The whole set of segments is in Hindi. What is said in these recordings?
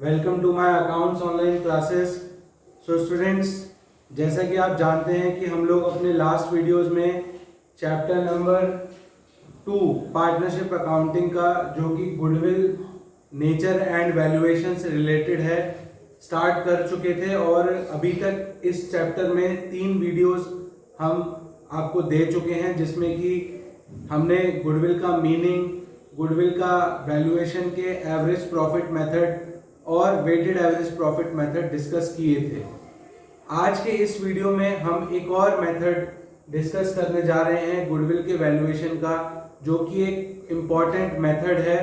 Welcome to my accounts online classes. So students, जैसा कि आप जानते हैं कि हम लोग अपने लास्ट वीडियोस में चैप्टर नंबर 2 पार्टनरशिप अकाउंटिंग का, जो कि गुडविल नेचर एंड वैल्यूएशन से रिलेटेड है, स्टार्ट कर चुके थे। और अभी तक इस चैप्टर में 3 वीडियोस हम आपको दे चुके हैं, जिसमें कि हमने गुडविल का मीनिंग, गुडविल का वैल्यूएशन के एवरेज प्रॉफिट मेथड और weighted average profit method discuss किए थे। आज के इस वीडियो में हम एक और मेथड डिस्कस करने जा रहे हैं गुडविल के वैल्यूएशन का, जो कि एक इम्पॉर्टेंट मेथड है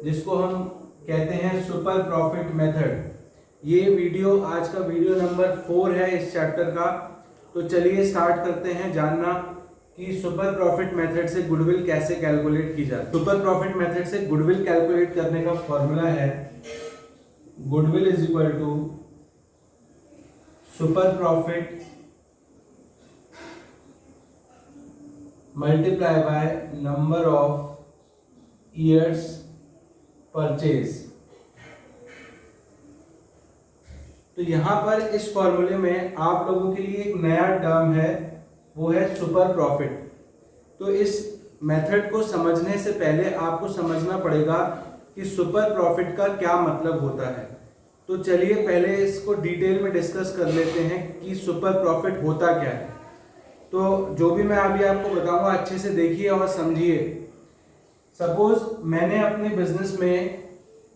जिसको हम कहते हैं सुपर प्रॉफिट मेथड। ये वीडियो आज का वीडियो नंबर 4 है इस चैप्टर का। तो चलिए स्टार्ट करते हैं जानना कि सुपर प्रॉफिट मेथड से गुडविल कैसे कैलकुलेट की जाए। सुपर प्रॉफिट मेथड से गुडविल कैलकुलेट करने का फॉर्मूला है goodwill is equal to super profit multiply by number of years purchase. तो यहां पर इस फॉर्मूले में आप लोगों के लिए एक नया टर्म है, वो है सुपर प्रॉफिट। तो इस मेथड को समझने से पहले आपको समझना पड़ेगा कि सुपर प्रॉफिट का क्या मतलब होता है। तो चलिए पहले इसको डिटेल में डिस्कस कर लेते हैं कि सुपर प्रॉफिट होता क्या है। तो जो भी मैं अभी आपको बताऊंगा अच्छे से देखिए और समझिए। सपोज मैंने अपने बिजनेस में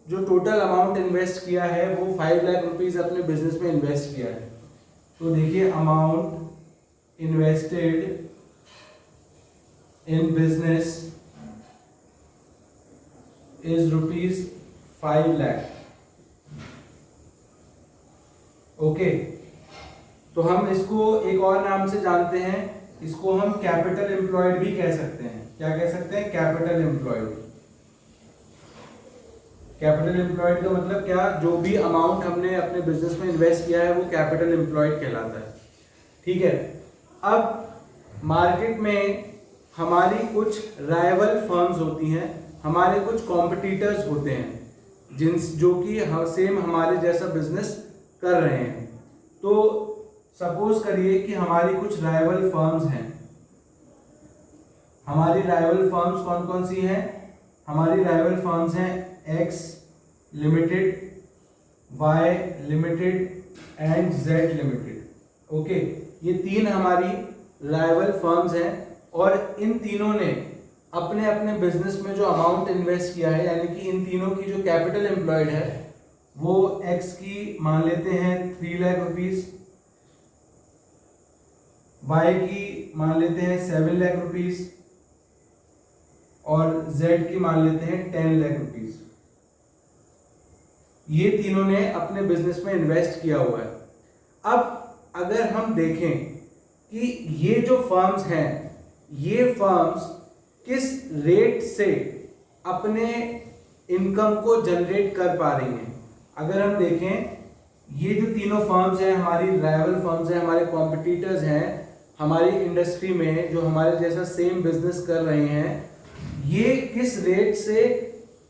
जो टोटल अमाउंट इन्वेस्ट किया है वो 5 लाख रुपीज अपने बिजनेस में इन्वेस्ट किया है। तो देखिए, amount invested in business is ₹5 lakh. Okay, तो हम इसको एक और नाम से जानते हैं, इसको हम कैपिटल एम्प्लॉयड भी कह सकते हैं। क्या कह सकते हैं? Capital employed. कैपिटल एम्प्लॉयड का मतलब क्या? जो भी अमाउंट हमने अपने बिजनेस में इन्वेस्ट किया है वो कैपिटल एम्प्लॉयड कहलाता है। ठीक है। अब मार्केट में हमारी कुछ राइवल फर्म्स होती हैं, हमारे कुछ कॉम्पिटिटर्स होते हैं जो कि सेम हमारे जैसा बिजनेस कर रहे हैं। तो सपोज करिए कि हमारी कुछ राइवल फर्म्स हैं। हमारी राइवल फर्म्स कौन कौन सी हैं? हमारी राइवल फर्म्स हैं X limited, Y limited and Z limited. Okay, ये 3 हमारी राइवल फर्म्स हैं और इन तीनों ने अपने अपने बिजनेस में जो अमाउंट इन्वेस्ट किया है, यानी कि इन तीनों की जो कैपिटल एम्प्लॉयड है वो X की मान लेते हैं 3 लाख रुपीज, Y की मान लेते हैं 7 लाख रुपीज और Z की मान लेते हैं 10 लाख रुपीज। ये तीनों ने अपने बिजनेस में इन्वेस्ट किया हुआ है। अब अगर हम देखें कि ये जो फर्म्स हैं, ये फर्म्स किस रेट से अपने इनकम को जनरेट कर पा रही हैं। अगर हम देखें, ये जो तीनों फर्म्स हैं, हमारी राइवल फर्म्स हैं, हमारे कॉम्पिटिटर्स हैं हमारी इंडस्ट्री में, जो हमारे जैसा सेम बिजनेस कर रहे हैं, ये किस रेट से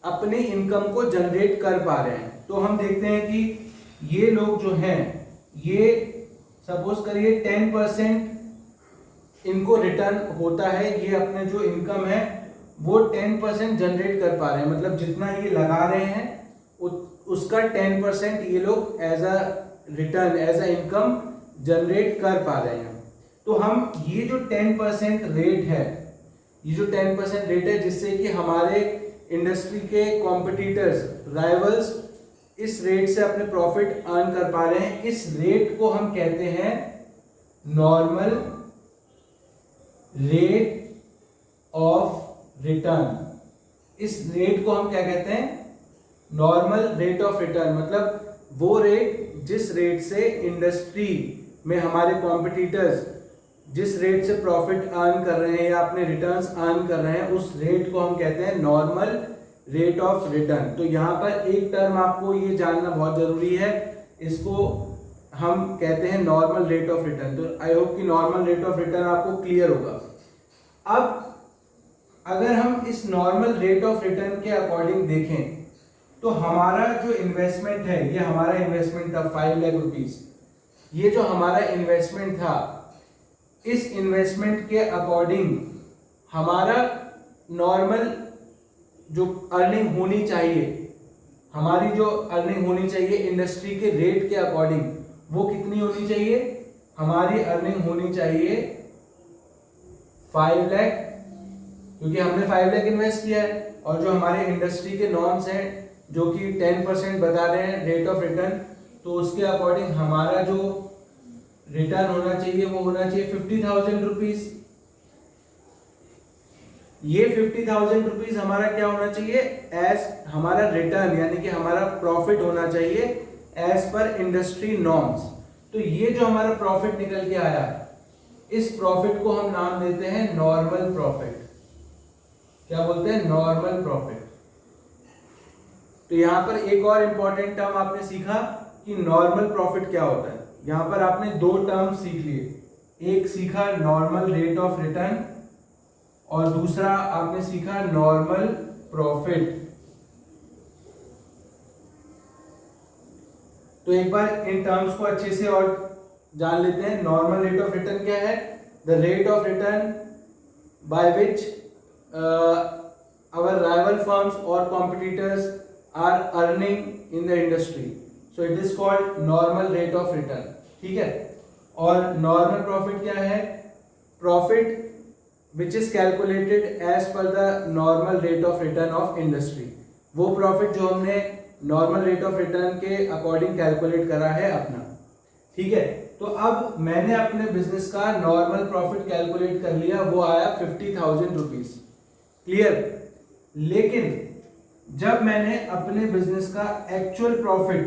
अपनी इनकम को जनरेट कर पा रहे हैं। तो हम देखते हैं कि ये लोग जो हैं, ये सपोज करिए 10% इनको रिटर्न होता है। ये अपने जो इनकम है वो 10% जनरेट कर पा रहे हैं, मतलब जितना ये लगा रहे हैं उसका 10% ये लोग as a return, as a income generate कर पा रहे हैं। तो हम ये जो 10% रेट है, ये जो 10% रेट है जिससे कि हमारे इंडस्ट्री के कॉम्पिटिटर्स, राइवल्स इस रेट से अपने प्रॉफिट अर्न कर पा रहे हैं, इस रेट को हम कहते हैं नॉर्मल रेट ऑफ रिटर्न। इस रेट को हम क्या कहते हैं? Normal rate of return. मतलब वो रेट जिस रेट से इंडस्ट्री में हमारे कॉम्पिटिटर्स जिस रेट से प्रॉफिट अर्न कर रहे हैं या अपने रिटर्न्स अर्न कर रहे हैं, उस रेट को हम कहते हैं नॉर्मल रेट ऑफ रिटर्न। तो यहाँ पर एक टर्म आपको ये जानना बहुत जरूरी है, इसको हम कहते हैं नॉर्मल रेट ऑफ रिटर्न। तो आई होप कि नॉर्मल रेट ऑफ रिटर्न आपको क्लियर होगा। अब अगर हम इस नॉर्मल रेट ऑफ रिटर्न के अकॉर्डिंग देखें तो हमारा जो इन्वेस्टमेंट है, ये हमारा इन्वेस्टमेंट था 5 लाख रुपीस। ये जो हमारा इन्वेस्टमेंट था, इस इन्वेस्टमेंट के अकॉर्डिंग हमारा नॉर्मल जो अर्निंग होनी चाहिए, हमारी जो अर्निंग होनी चाहिए इंडस्ट्री के रेट के अकॉर्डिंग, वो कितनी होनी चाहिए? हमारी अर्निंग होनी चाहिए 5 लाख, क्योंकि हमने 5 लाख इन्वेस्ट किया है। और जो हमारे इंडस्ट्री के नॉर्म्स हैं जो कि 10% बता रहे हैं रेट ऑफ रिटर्न, तो उसके अकॉर्डिंग हमारा जो रिटर्न होना चाहिए वो होना चाहिए 50,000 रुपीज। ये 50,000 रुपीज हमारा क्या होना चाहिए? एज हमारा रिटर्न, यानी कि हमारा प्रॉफिट होना चाहिए एज पर इंडस्ट्री नॉर्म्स। तो ये जो हमारा प्रॉफिट निकल के आया, इस प्रॉफिट को हम नाम देते हैं नॉर्मल प्रॉफिट। क्या बोलते हैं? Normal profit. तो यहां पर एक और इंपॉर्टेंट टर्म आपने सीखा कि नॉर्मल प्रॉफिट क्या होता है। यहां पर आपने 2 टर्म सीख लिए, एक सीखा नॉर्मल रेट ऑफ रिटर्न और दूसरा आपने सीखा नॉर्मल प्रॉफिट। तो एक बार इन टर्म्स को अच्छे से और जान लेते हैं। नॉर्मल रेट ऑफ रिटर्न क्या है? The rate of return by which our rival firms or competitors are earning in the industry, so it is called normal rate of return। ठीक है। और normal profit क्या है? Profit which is calculated as per the normal rate of return of industry। वो profit जो हमने normal rate of return के according calculate करा है अपना। ठीक है। तो अब मैंने अपने बिजनेस का नॉर्मल प्रॉफिट कैलकुलेट कर लिया, वो आया 50,000 रुपीज। क्लियर? लेकिन जब मैंने अपने बिजनेस का एक्चुअल प्रॉफिट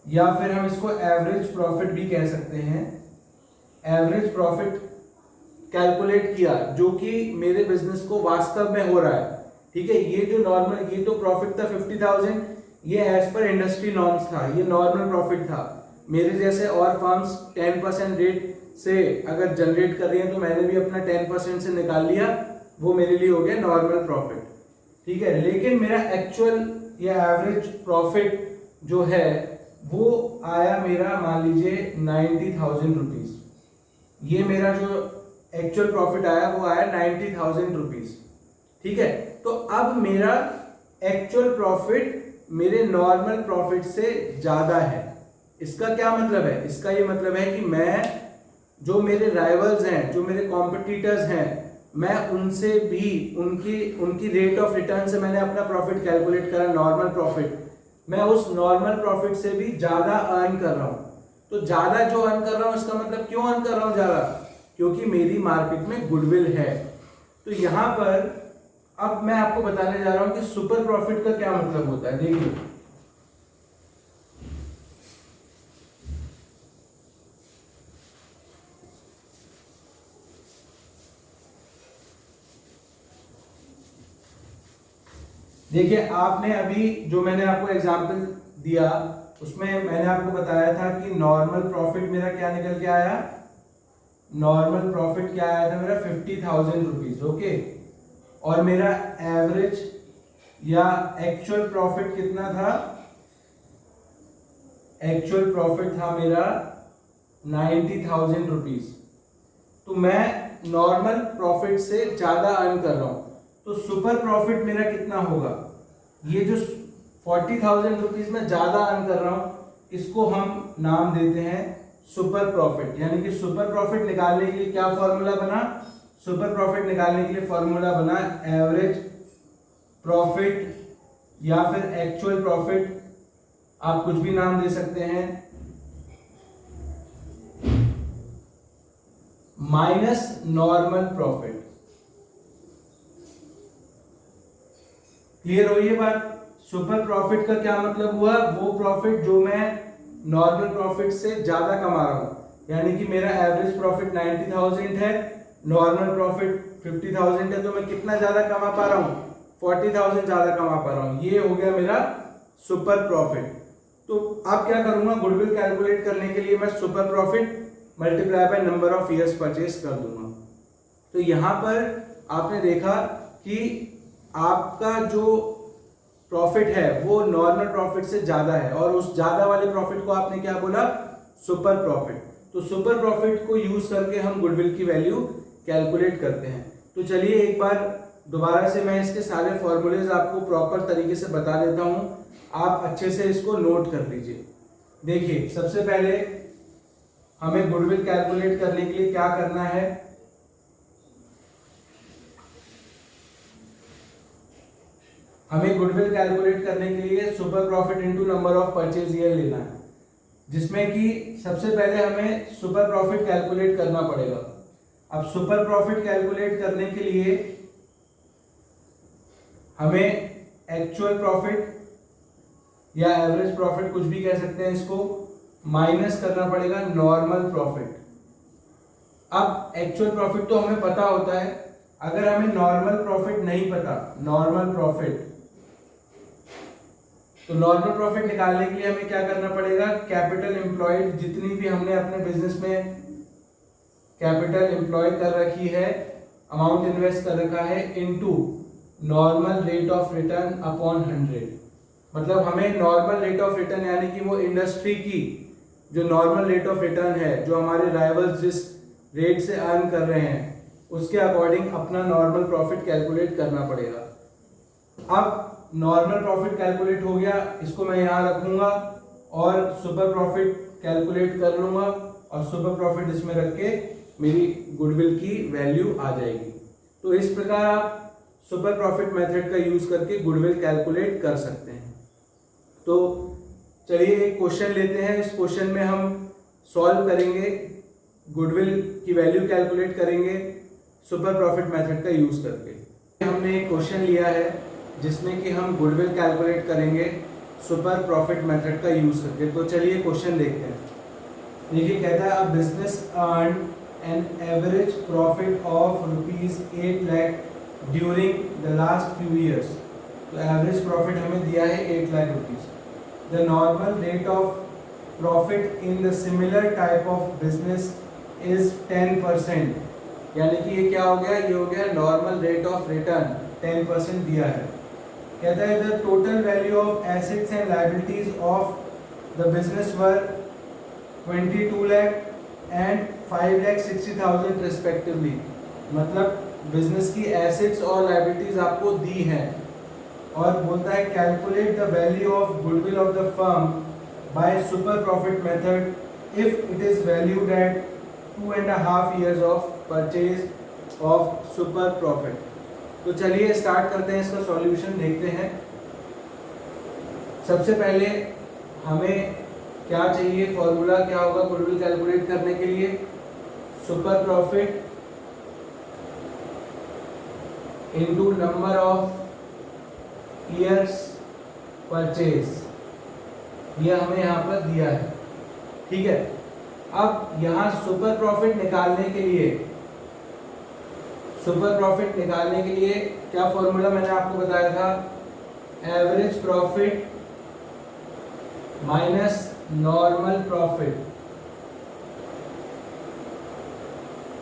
या फिर हम इसको एवरेज प्रॉफिट भी कह सकते हैं, एवरेज प्रॉफिट कैलकुलेट किया जो कि मेरे बिजनेस को वास्तव में हो रहा है। ठीक है। ये जो नॉर्मल, ये तो प्रॉफिट था 50,000, ये एज पर इंडस्ट्री नॉर्म्स था, ये नॉर्मल प्रॉफिट था। मेरे जैसे और फर्म्स 10% रेट से अगर जनरेट कर रही हैं, तो मैंने भी अपना 10% से निकाल लिया, वो मेरे लिए हो गया नॉर्मल प्रॉफिट। ठीक है। लेकिन मेरा एक्चुअल या एवरेज प्रॉफिट जो है वो आया मेरा, मान लीजिए 90,000 रुपीज। ये मेरा जो एक्चुअल प्रॉफिट आया वो आया 90,000 रुपीज। ठीक है। तो अब मेरा एक्चुअल प्रॉफिट मेरे नॉर्मल प्रॉफिट से ज्यादा है। इसका क्या मतलब है? इसका ये मतलब है कि मैं, जो मेरे राइवल्स हैं, जो मेरे कॉम्पिटिटर्स हैं, मैं उनसे भी उनकी रेट ऑफ रिटर्न से मैंने अपना प्रॉफिट कैलकुलेट करा, नॉर्मल प्रॉफिट। मैं उस नॉर्मल प्रॉफिट से भी ज्यादा अर्न कर रहा हूं। तो ज्यादा जो अर्न कर रहा हूं, इसका मतलब क्यों अर्न कर रहा हूं ज्यादा? क्योंकि मेरी मार्केट में गुडविल है। तो यहां पर अब मैं आपको बताने जा रहा हूं कि सुपर प्रॉफिट का क्या मतलब होता है। देखिए, देखिए आपने अभी जो मैंने आपको एग्जांपल दिया, उसमें मैंने आपको बताया था कि नॉर्मल प्रॉफिट मेरा क्या निकल के आया। नॉर्मल प्रॉफिट क्या आया था मेरा? 50,000 रुपीज। ओके। और मेरा एवरेज या एक्चुअल प्रॉफिट कितना था? एक्चुअल प्रॉफिट था मेरा 90,000 रुपीज। तो मैं नॉर्मल प्रॉफिट से ज्यादा अर्न कर रहा हूं, तो सुपर प्रॉफिट मेरा कितना होगा? ये जो 40,000 रुपीज में ज्यादा अर्न कर रहा हूं, इसको हम नाम देते हैं सुपर प्रॉफिट। यानी कि सुपर प्रॉफिट निकालने के लिए क्या फॉर्मूला बना? सुपर प्रॉफिट निकालने के लिए फॉर्मूला बना एवरेज प्रॉफिट या फिर एक्चुअल प्रॉफिट, आप कुछ भी नाम दे सकते हैं, माइनस नॉर्मल प्रॉफिट। क्लियर हो ये बात? सुपर प्रॉफिट का क्या मतलब हुआ? वो प्रॉफिट जो मैं नॉर्मल प्रॉफिट से ज्यादा कमा रहा हूं। यानी कि मेरा एवरेज प्रॉफिट 90,000 है, नॉर्मल प्रॉफिट 50,000 है, तो मैं कितना ज्यादा कमा पा रहा हूं? 40,000 ज्यादा कमा पा रहा हूं। ये हो गया मेरा सुपर प्रॉफिट। तो अब क्या करूंगा? गुडविल कैलकुलेट करने के लिए मैं super profit multiply by number of years purchase कर दूंगा। तो यहां पर आपने देखा कि आपका जो प्रॉफिट है वो नॉर्मल प्रॉफिट से ज्यादा है, और उस ज्यादा वाले प्रॉफिट को आपने क्या बोला, सुपर प्रॉफिट। तो सुपर प्रॉफिट को यूज करके हम गुडविल की वैल्यू कैलकुलेट करते हैं। तो चलिए एक बार दोबारा से मैं इसके सारे फॉर्मूलेज आपको प्रॉपर तरीके से बता देता हूं, आप अच्छे से इसको नोट कर लीजिए। देखिए, सबसे पहले हमें गुडविल कैलकुलेट करने के लिए क्या करना है, हमें गुडविल कैलकुलेट करने के लिए super profit into number of purchase year लेना है, जिसमें कि सबसे पहले हमें सुपर प्रॉफिट कैलकुलेट करना पड़ेगा। अब सुपर प्रॉफिट कैलकुलेट करने के लिए हमें एक्चुअल प्रॉफिट या एवरेज प्रॉफिट, कुछ भी कह सकते हैं इसको, माइनस करना पड़ेगा नॉर्मल प्रॉफिट। अब एक्चुअल प्रॉफिट तो हमें पता होता है, अगर हमें नॉर्मल प्रॉफिट नहीं पता, नॉर्मल प्रॉफिट, तो नॉर्मल प्रॉफिट निकालने के लिए हमें क्या करना पड़ेगा, कैपिटल एम्प्लॉयड, जितनी भी हमने अपने बिजनेस में कैपिटल एम्प्लॉय कर रखी है, अमाउंट इन्वेस्ट कर रखा है, into normal rate of return upon 100। मतलब हमें नॉर्मल रेट ऑफ रिटर्न, यानी कि वो इंडस्ट्री की जो नॉर्मल रेट ऑफ रिटर्न है, जो हमारे राइवल्स जिस रेट से अर्न कर रहे हैं, उसके अकॉर्डिंग अपना नॉर्मल प्रॉफिट कैलकुलेट करना पड़ेगा। अब नॉर्मल प्रॉफिट कैलकुलेट हो गया, इसको मैं यहाँ रखूंगा और सुपर प्रॉफिट कैलकुलेट कर लूंगा, और सुपर प्रॉफिट इसमें रख के मेरी गुडविल की वैल्यू आ जाएगी। तो इस प्रकार आप सुपर प्रॉफिट मेथड का यूज करके गुडविल कैलकुलेट कर सकते हैं। तो चलिए एक क्वेश्चन लेते हैं, इस क्वेश्चन में हम सॉल्व करेंगे, गुडविल की वैल्यू कैलकुलेट करेंगे सुपर प्रॉफिट मेथड का यूज करके। हमने एक क्वेश्चन लिया है जिसमें कि हम गुडविल कैलकुलेट करेंगे सुपर प्रॉफिट मेथड का यूज करके। तो चलिए क्वेश्चन देखते हैं। देखिए, कहता है a business earn an average profit of ₹8 lakh during the last few years. तो एवरेज प्रॉफिट हमें दिया है 8 lakh rupees. The normal rate of profit in the similar type of business is 10%। यानी कि ये क्या हो गया, ये हो गया नॉर्मल रेट ऑफ रिटर्न 10% दिया है। कहता है the total value of assets and liabilities of the business were 22 lakh and 5,60,000 respectively. मतलब बिजनेस की एसेट्स और लायबिलिटीज आपको दी हैं, और बोलता है calculate the value of goodwill of the firm by super profit method if it is valued at 2.5 years of purchase of super profit. तो चलिए स्टार्ट करते हैं, इसका सॉल्यूशन देखते हैं। सबसे पहले हमें क्या चाहिए, फॉर्मूला क्या होगा गुडविल कैलकुलेट करने के लिए, super profit into number of years purchase, ये हमें यहाँ पर दिया है, ठीक है। अब यहाँ सुपर प्रॉफिट निकालने के लिए, सुपर प्रॉफिट निकालने के लिए क्या फॉर्मूला मैंने आपको बताया था, average profit minus normal profit.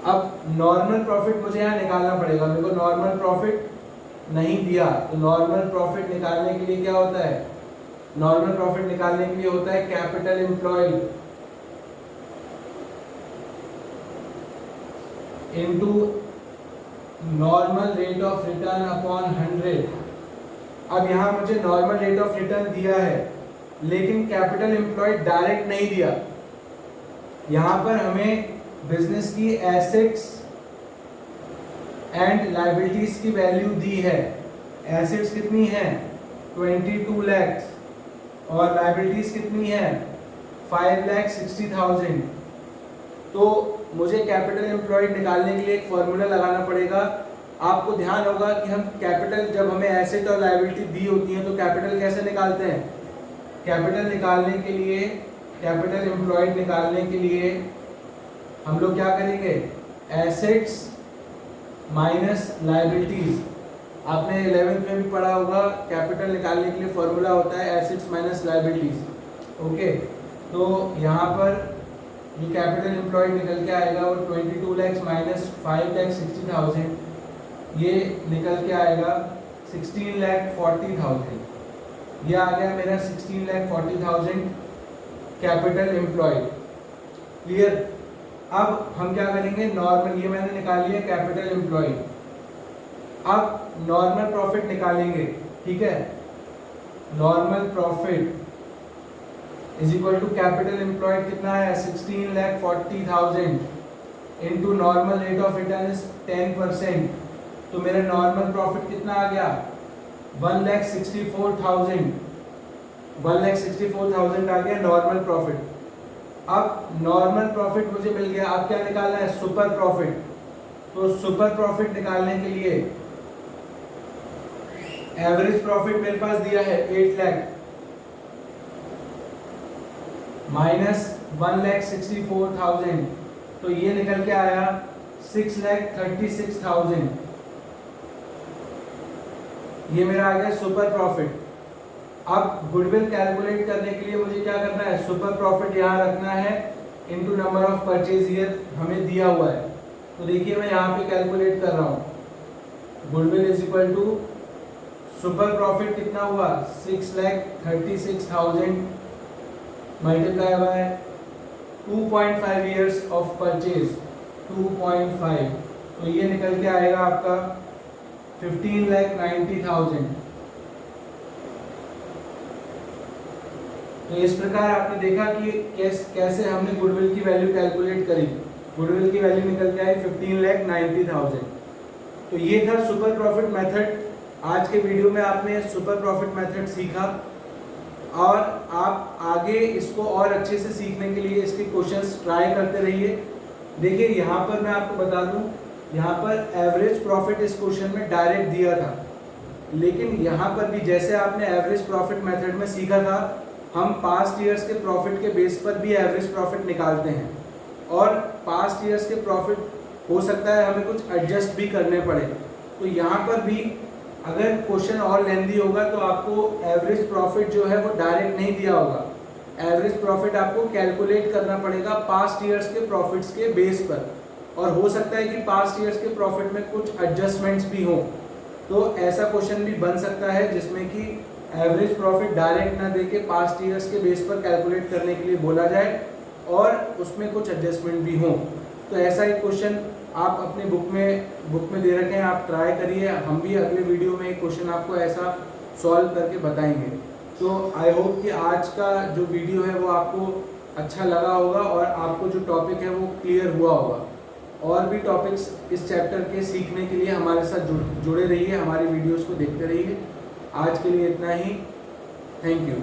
अब नॉर्मल प्रॉफिट मुझे यहाँ निकालना पड़ेगा, मेरे को नॉर्मल प्रॉफिट नहीं दिया, तो नॉर्मल प्रॉफिट निकालने के लिए क्या होता है, नॉर्मल प्रॉफिट निकालने के लिए होता है capital employed into normal rate of return upon 100। अब यहाँ मुझे नॉर्मल रेट ऑफ रिटर्न दिया है, लेकिन कैपिटल एम्प्लॉयड डायरेक्ट नहीं दिया। यहाँ पर हमें बिजनेस की एसेट्स एंड लायबिलिटीज की वैल्यू दी है। एसेट्स कितनी है 22 लाख और लायबिलिटीज कितनी है 5,60,000। तो मुझे कैपिटल एम्प्लॉयड निकालने के लिए एक फॉर्मूला लगाना पड़ेगा। आपको ध्यान होगा कि हम कैपिटल, जब हमें एसेट और लायबिलिटी दी होती है तो कैपिटल कैसे निकालते हैं, कैपिटल निकालने के लिए, कैपिटल एम्प्लॉयड निकालने के लिए हम लोग क्या करेंगे, एसेट्स माइनस लायबिलिटीज। आपने 11th में भी पढ़ा होगा, कैपिटल निकालने के लिए फॉर्मूला होता है एसेट्स माइनस लायबिलिटीज। ओके, तो यहाँ पर जो कैपिटल एम्प्लॉयड निकल के आएगा वो 22 लाख माइनस 5,60,000, ये निकल के आएगा 16,40,000, ये आ गया मेरा 16,40,000 कैपिटल एम्प्लॉयड। क्लियर। अब हम क्या करेंगे, नॉर्मल, ये मैंने निकाल लिया कैपिटल एम्प्लॉयड। अब नॉर्मल प्रॉफिट निकालेंगे, ठीक है। Normal profit is equal to capital employed कितना है, 16,40,000 into normal rate of return is 10%, तो मेरा नॉर्मल प्रॉफिट कितना आ गया, 1,64,000 आ गया नॉर्मल प्रॉफिट। अब नॉर्मल प्रॉफिट मुझे मिल गया, अब क्या निकालना है, सुपर प्रॉफिट। तो सुपर प्रॉफिट निकालने के लिए एवरेज प्रॉफिट मेरे पास दिया है 8 लाख माइनस 1,64,000, तो ये निकल के आया 6,36,000। ये मेरा आ गया सुपर प्रॉफिट। अब गुडविल कैलकुलेट करने के लिए मुझे क्या करना है, सुपर प्रॉफिट यहाँ रखना है into number of purchase year हमें दिया हुआ है। तो देखिए मैं यहाँ पे कैलकुलेट कर रहा हूँ, goodwill is equal to super profit कितना हुआ, 6,36,000 multiply by 2.5 years of purchase, 2.5, तो ये निकल के आएगा आपका 15,90,000। तो इस प्रकार आपने देखा कि कैसे हमने गुडविल की वैल्यू कैलकुलेट करी। गुडविल की वैल्यू निकल के आई 15,90,000। तो ये था सुपर प्रॉफिट मेथड। आज के वीडियो में आपने सुपर प्रॉफिट मेथड सीखा और आप आगे इसको और अच्छे से सीखने के लिए इसके क्वेश्चंस ट्राई करते रहिए। देखिए यहाँ पर मैं आपको बता दूं, यहाँ पर एवरेज प्रॉफिट इस क्वेश्चन में डायरेक्ट दिया था, लेकिन यहाँ पर भी जैसे आपने एवरेज प्रॉफिट मेथड में सीखा था, हम पास्ट ईयर्स के प्रॉफिट के बेस पर भी एवरेज प्रॉफिट निकालते हैं और पास्ट ईयर्स के प्रॉफिट हो सकता है हमें कुछ एडजस्ट भी करने पड़े। तो यहाँ पर भी अगर क्वेश्चन और लेंदी होगा तो आपको एवरेज प्रॉफिट जो है वो डायरेक्ट नहीं दिया होगा, एवरेज प्रॉफिट आपको कैलकुलेट करना पड़ेगा पास्ट ईयर्स के प्रॉफिट्स के बेस पर, और हो सकता है कि पास्ट ईयर्स के प्रॉफिट में कुछ एडजस्टमेंट्स भी हों। तो ऐसा क्वेश्चन भी बन सकता है जिसमें कि एवरेज प्रॉफिट डायरेक्ट ना देके पास्ट ईयर्स के बेस पर कैलकुलेट करने के लिए बोला जाए और उसमें कुछ एडजस्टमेंट भी हों। तो ऐसा एक क्वेश्चन आप अपने बुक में दे रखे हैं, आप ट्राई करिए। हम भी अगले वीडियो में एक क्वेश्चन आपको ऐसा सॉल्व करके बताएंगे। तो आई होप कि आज का जो वीडियो है वो आपको अच्छा लगा होगा और आपको जो टॉपिक है वो क्लियर हुआ होगा। और भी टॉपिक्स इस चैप्टर के सीखने के लिए हमारे साथ जुड़े रहिए, हमारी वीडियोस को देखते रहिए। आज के लिए इतना ही, थैंक यू।